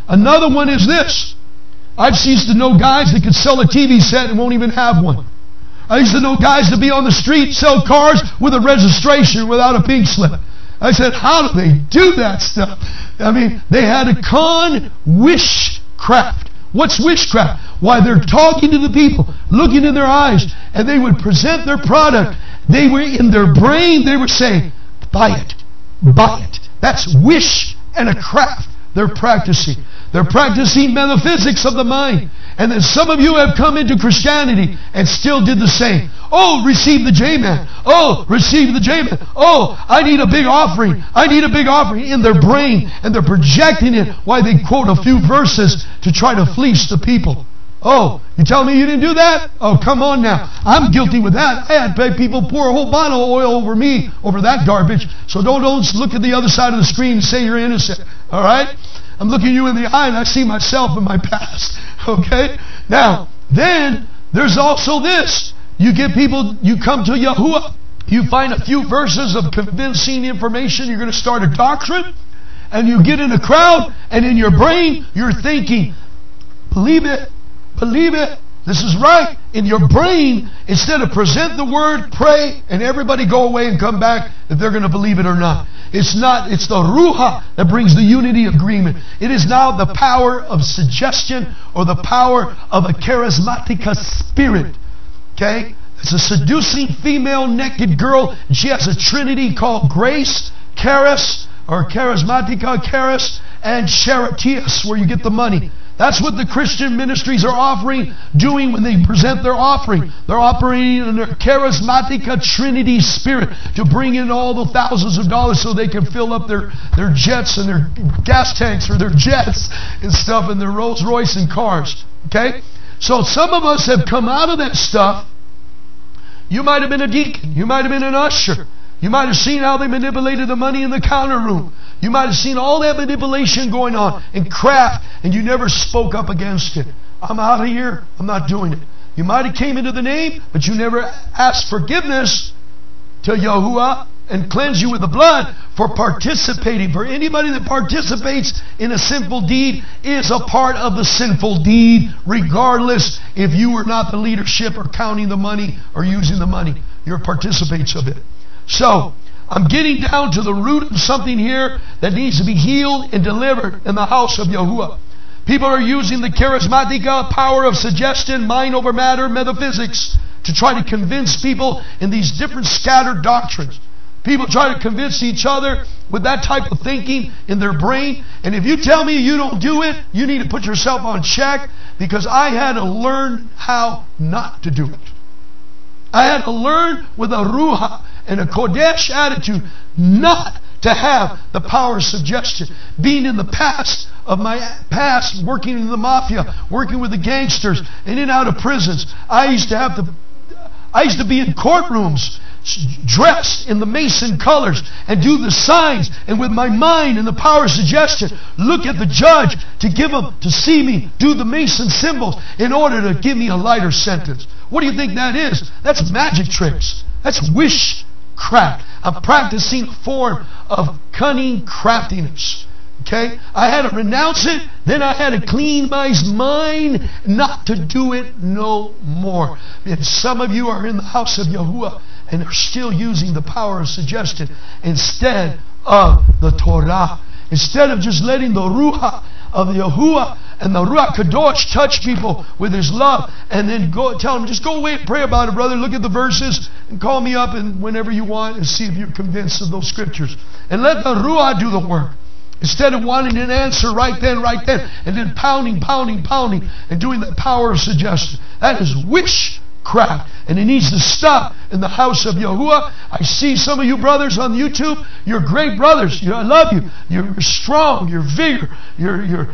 Another one is this. I used to know guys that could sell a TV set and won't even have one. I used to know guys to be on the street, sell cars with a registration without a pink slip. I said, how do they do that stuff? I mean, they had a witchcraft. What's witchcraft? Why, they're talking to the people, looking in their eyes, and they would present their product. They were in their brain, they were saying, buy it, buy it. That's wish and a craft they're practicing. They're practicing metaphysics of the mind. And then some of you have come into Christianity and still did the same. Oh, receive the J-Man. Oh, receive the J-Man. Oh, I need a big offering. I need a big offering in their brain. And they're projecting it while they quote a few verses to try to fleece the people. Oh, you tell me you didn't do that? Oh, come on now. I'm guilty with that. I had people pour a whole bottle of oil over me, over that garbage. So don't look at the other side of the screen and say you're innocent. All right? I'm looking you in the eye and I see myself in my past. Okay? Now, then, there's also this. You get people, you come to Yahuwah, you find a few verses of convincing information, you're going to start a doctrine, and you get in a crowd, and in your brain, you're thinking, believe it, this is right. In your brain, instead of present the word, pray, and everybody go away and come back if they're going to believe it or not. It's not, it's the Ruach that brings the unity of agreement. It is now the power of suggestion or the power of a charismatica spirit. Okay? It's a seducing female naked girl. And she has a trinity called grace, charis, or charismatica, charis, and charitias, where you get the money. That's what the Christian ministries are doing when they present their offering. They're operating in their charismatica trinity spirit to bring in all the thousands of dollars so they can fill up their jets and their gas tanks or their jets and stuff and their Rolls Royce and cars. Okay? So some of us have come out of that stuff. You might have been a deacon. You might have been an usher. You might have seen how they manipulated the money in the counter room. You might have seen all that manipulation going on and craft, and you never spoke up against it. I'm out of here. I'm not doing it. You might have came into the name, but you never asked forgiveness to Yahuwah and cleanse you with the blood for participating. For anybody that participates in a sinful deed is a part of the sinful deed, regardless if you were not the leadership or counting the money or using the money. You're participates of it. So, I'm getting down to the root of something here that needs to be healed and delivered in the house of Yahuwah. People are using the charismatica, power of suggestion, mind over matter, metaphysics, to try to convince people in these different scattered doctrines. People try to convince each other with that type of thinking in their brain. And if you tell me you don't do it, you need to put yourself on check, because I had to learn how not to do it. I had to learn with a Ruach and a Kodesh attitude not to have the power of suggestion. Being in the past of my past, working in the mafia, working with the gangsters, and in and out of prisons, I used to be in courtrooms dressed in the Mason colors and do the signs, and with my mind and the power of suggestion, look at the judge to give him, to see me do the Mason symbols in order to give me a lighter sentence. What do you think that is? That's magic tricks. That's witchcraft. I'm practicing a form of cunning craftiness. Okay? I had to renounce it, then I had to clean my mind not to do it no more. And some of you are in the house of Yahuwah and are still using the power of suggestion instead of the Torah. Instead of just letting the Ruach of Yahuwah and the Ruach haKodesh touch people with His love, and then go tell them, just go away and pray about it, brother. Look at the verses and call me up and whenever you want and see if you're convinced of those scriptures. And let the Ruach do the work. Instead of wanting an answer right then, and then pounding, and doing the power of suggestion. That is witchcraft. And it needs to stop in the house of Yahuwah. I see some of you brothers on YouTube. You're great brothers. I love you. You're strong. You're vigor. You're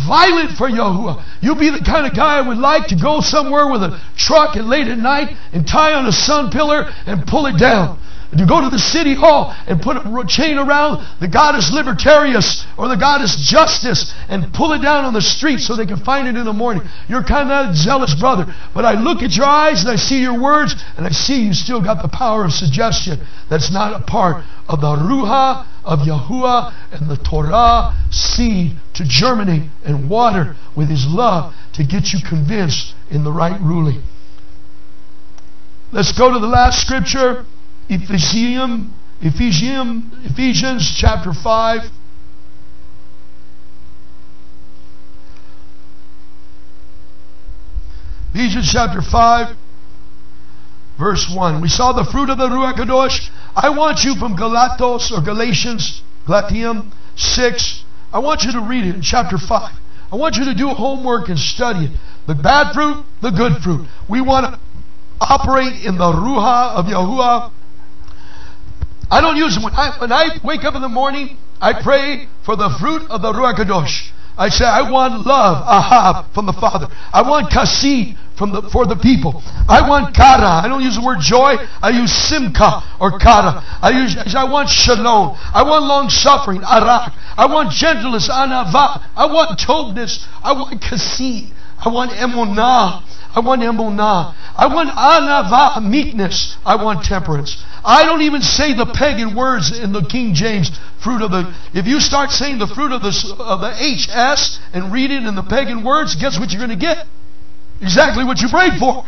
violent for Yahuwah. You'll be the kind of guy I would like to go somewhere with a truck and late at night and tie on a sun pillar and pull it down. To go to the city hall and put a chain around the goddess Libertarius or the goddess Justice and pull it down on the street so they can find it in the morning. You're kind of a zealous brother. But I look at your eyes and I see your words and I see you still got the power of suggestion. That's not a part of the Ruach of Yahuwah and the Torah seed to germinate and water with His love to get you convinced in the right ruling. Let's go to the last scripture. Ephesians chapter 5. Ephesians chapter 5 verse 1. We saw the fruit of the Ruach haKodesh. I want you from Galatians 6. I want you to read it in chapter 5. I want you to do homework and study it. The bad fruit, the good fruit. We want to operate in the Ruach of Yahuwah. I don't use it. When I wake up in the morning, I pray for the fruit of the Ruach haKodesh. I say, I want love, ahab, from the Father. I want kasid for the people. I want kara. I don't use the word joy. I use simka or kara. I want shalom. I want long suffering, arak. I want gentleness, anava. I want tobness. I want kasid. I want emunah. I want emunah. I want anava, meekness. I want temperance. I don't even say the pagan words in the King James fruit of the. If you start saying the fruit of the HS and read it in the pagan words, guess what you're going to get? Exactly what you prayed for.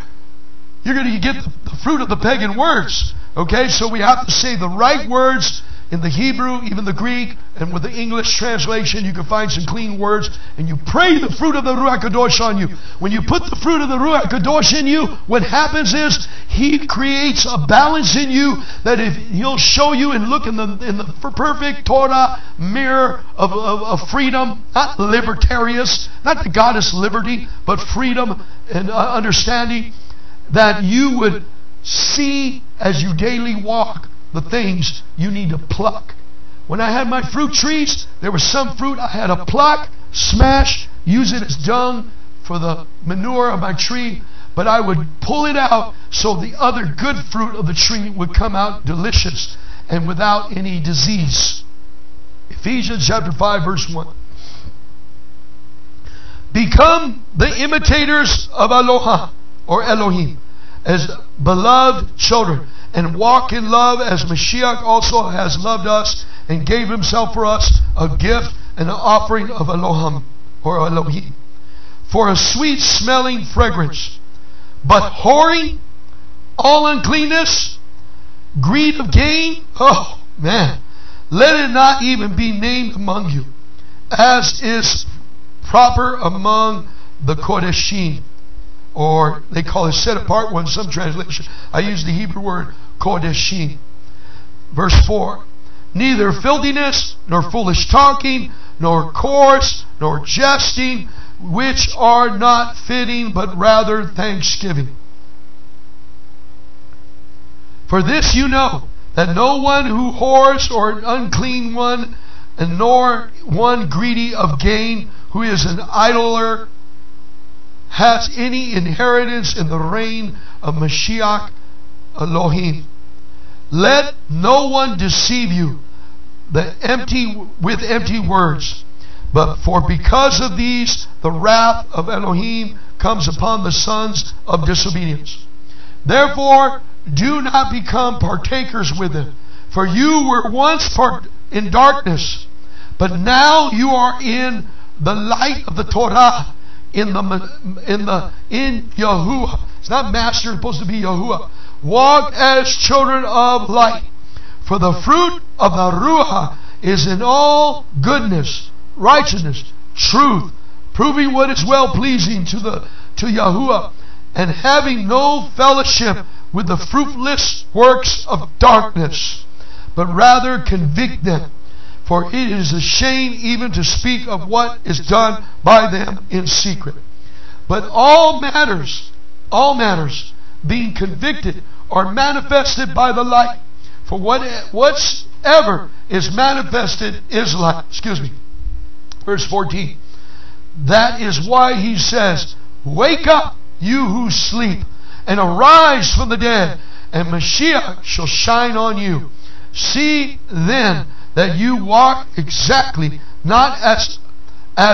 You're going to get the fruit of the pagan words. Okay, so we have to say the right words in the Hebrew, even the Greek, and with the English translation, you can find some clean words, and you pray the fruit of the Ruach haKodesh on you. When you put the fruit of the Ruach haKodesh in you, what happens is He creates a balance in you that if He'll show you and look in the perfect Torah mirror of freedom, not libertarius, not the goddess liberty, but freedom and understanding, that you would see as you daily walk the things you need to pluck. When I had my fruit trees, there was some fruit I had to pluck, smash, use it as dung for the manure of my tree, but I would pull it out so the other good fruit of the tree would come out delicious and without any disease. Ephesians chapter 5 verse 1. Become the imitators of Eloha or Elohim as beloved children, and walk in love as Mashiach also has loved us and gave Himself for us, a gift and an offering of Elohim or Elohim, for a sweet smelling fragrance. But whoring, all uncleanness, greed of gain, oh man, let it not even be named among you, as is proper among the Kodeshim. Or they call it set apart one, some translation. I use the Hebrew word Kodeshim. Verse 4. Neither filthiness, nor foolish talking, nor coarse, nor jesting, which are not fitting, but rather thanksgiving. For this you know, that no one who whores or an unclean one, and nor one greedy of gain, who is an idler, has any inheritance in the reign of Mashiach Elohim. Let no one deceive you with empty words. But for because of these, the wrath of Elohim comes upon the sons of disobedience. Therefore, do not become partakers with them. For you were once in darkness, but now you are in the light of the Torah, in Yahuwah. It's not master, it's supposed to be Yahuwah. Walk as children of light. For the fruit of the Ruach is in all goodness, righteousness, truth, proving what is well pleasing to Yahuwah, and having no fellowship with the fruitless works of darkness, but rather convict them. For it is a shame even to speak of what is done by them in secret. But all matters being convicted are manifested by the light. For whatsoever is manifested is light. Verse 14. That is why he says, wake up, you who sleep, and arise from the dead, and Mashiach shall shine on you. See then that you walk exactly, not as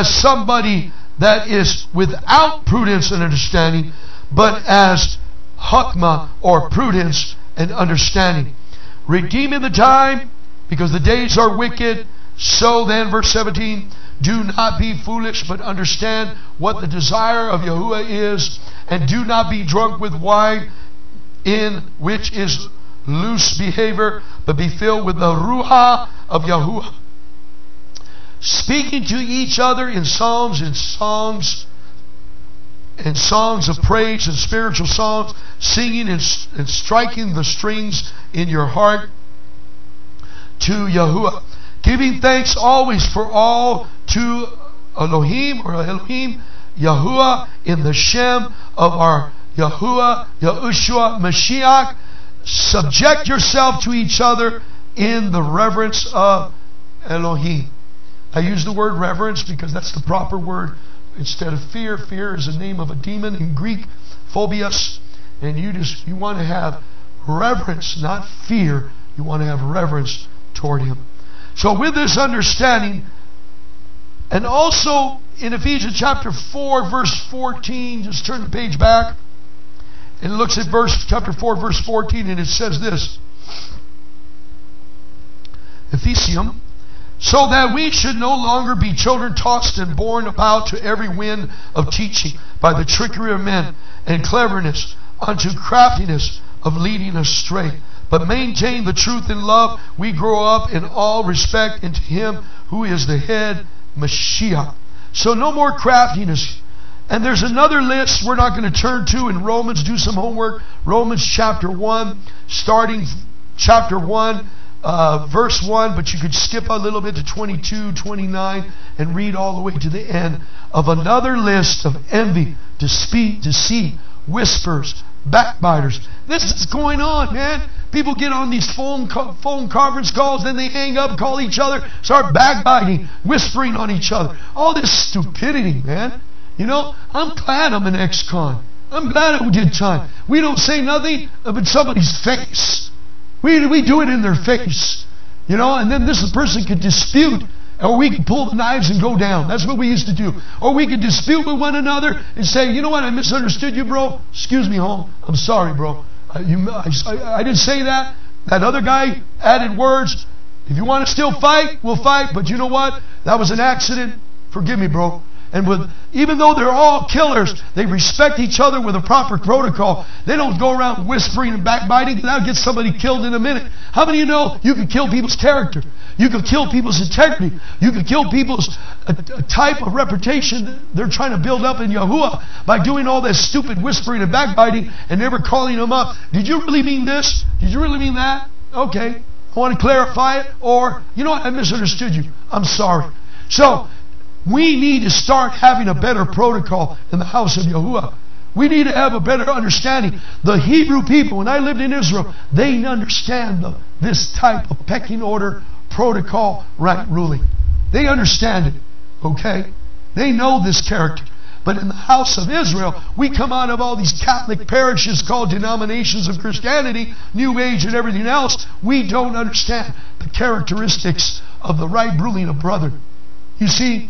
somebody that is without prudence and understanding, but as Chokmah, or prudence and understanding. Redeeming the time, because the days are wicked. So then, verse 17, do not be foolish, but understand what the desire of Yahuwah is, and do not be drunk with wine, in which is loose behavior, but be filled with the Ruach of Yahuwah, speaking to each other in psalms and songs and songs of praise and spiritual songs, singing and striking the strings in your heart to Yahuwah, giving thanks always for all to Elohim Yahuwah in the Shem of our Yahuwah Yahushua Mashiach. Subject yourself to each other in the reverence of Elohim. I use the word reverence because that's the proper word instead of fear. Fear is the name of a demon in Greek, phobias, and you want to have reverence, not fear. You want to have reverence toward Him. So with this understanding, and also in Ephesians chapter 4 verse 14, just turn the page back and it looks at chapter 4 verse 14, and it says this, Ephesium, so that we should no longer be children tossed and borne about to every wind of teaching by the trickery of men and cleverness unto craftiness of leading us astray, but maintain the truth in love. We grow up in all respect into Him who is the head, Mashiach. So no more craftiness. And there's another list we're not going to turn to in Romans. Do some homework. Romans chapter 1, starting chapter 1, verse 1, but you could skip a little bit to 22, 29, and read all the way to the end of another list of envy, deceit, whispers, backbiters. This is going on, man. People get on these phone conference calls, then they hang up, call each other, start backbiting, whispering on each other. All this stupidity, man. You know, I'm glad I'm an ex-con. I'm glad I did time. We don't say nothing but somebody's face. We do it in their face. You know, and then this person could dispute, or we could pull the knives and go down. That's what we used to do. Or we could dispute with one another and say, you know what, I misunderstood you, bro. Excuse me, home. I'm sorry, bro. I didn't say that. That other guy added words. If you want to still fight, we'll fight. But you know what? That was an accident. Forgive me, bro. And even though they're all killers, they respect each other with a proper protocol. They don't go around whispering and backbiting, because that'll get somebody killed in a minute. How many of you know you can kill people's character? You can kill people's integrity. You can kill people's a type of reputation they're trying to build up in Yahuwah by doing all this stupid whispering and backbiting and never calling them up. Did you really mean this? Did you really mean that? Okay, I want to clarify it. Or, you know what, I misunderstood you. I'm sorry. So, we need to start having a better protocol in the house of Yahuwah. We need to have a better understanding. The Hebrew people, when I lived in Israel, they understand this type of pecking order, protocol, right ruling. They understand it. Okay? They know this character. But in the house of Israel, we come out of all these Catholic parishes called denominations of Christianity, New Age and everything else. We don't understand the characteristics of the right ruling of brother. You see,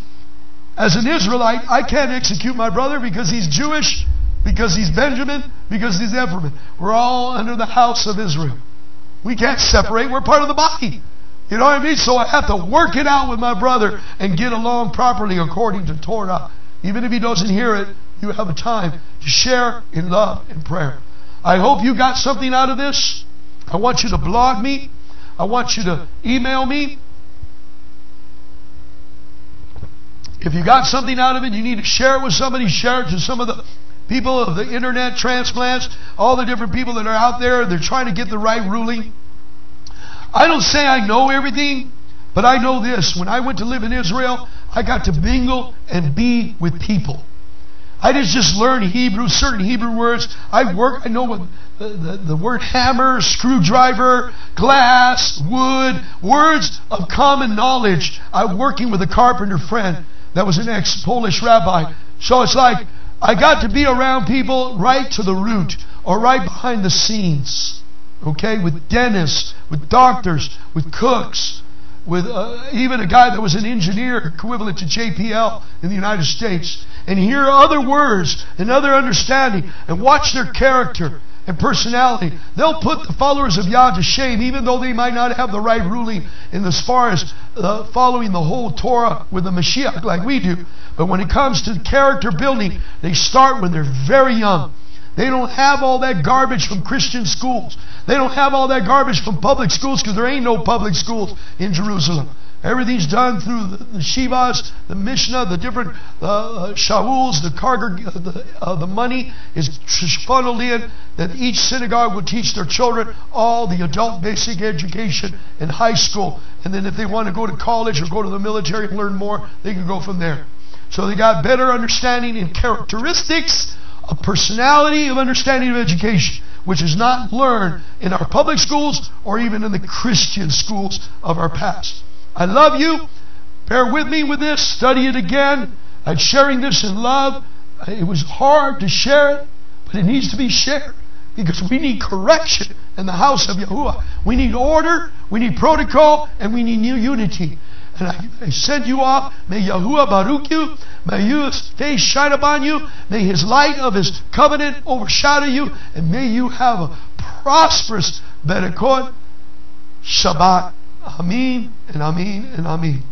as an Israelite, I can't execute my brother because he's Jewish, because he's Benjamin, because he's Ephraim. We're all under the house of Israel. We can't separate. We're part of the body. You know what I mean? So I have to work it out with my brother and get along properly according to Torah. Even if he doesn't hear it, you have a time to share in love and prayer. I hope you got something out of this. I want you to blog me. I want you to email me. If you got something out of it, you need to share it with somebody. Share it to some of the people of the internet transplants, all the different people that are out there. They're trying to get the right ruling. I don't say I know everything, but I know this. When I went to live in Israel, I got to mingle and be with people. I didn't just learn Hebrew, certain Hebrew words. I know what the word hammer, screwdriver, glass, wood, words of common knowledge. I'm working with a carpenter friend that was an ex-Polish rabbi. So it's like I got to be around people right to the root or right behind the scenes. Okay, with dentists, with doctors, with cooks, with even a guy that was an engineer equivalent to JPL in the United States, and hear other words and other understanding and watch their character and personality. They'll put the followers of Yah to shame, even though they might not have the right ruling in as far as following the whole Torah with the Mashiach like we do. But when it comes to character building, they start when they're very young. They don't have all that garbage from Christian schools. They don't have all that garbage from public schools because there ain't no public schools in Jerusalem. Everything's done through the Shivas, the Mishnah, the different Shavuls, the money is funneled in that each synagogue will teach their children all the adult basic education in high school. And then if they want to go to college or go to the military and learn more, they can go from there. So they got better understanding in characteristics, a personality of understanding of education, which is not learned in our public schools or even in the Christian schools of our past. I love you. Bear with me with this. Study it again. I'm sharing this in love. It was hard to share it, but it needs to be shared because we need correction in the house of Yahuwah. We need order, we need protocol, and we need new unity. And I send you off. May Yahuwah baruch you. May His face shine upon you. May His light of His covenant overshadow you. And may you have a prosperous Berekot Shabbat. Amen and Amen and Amen.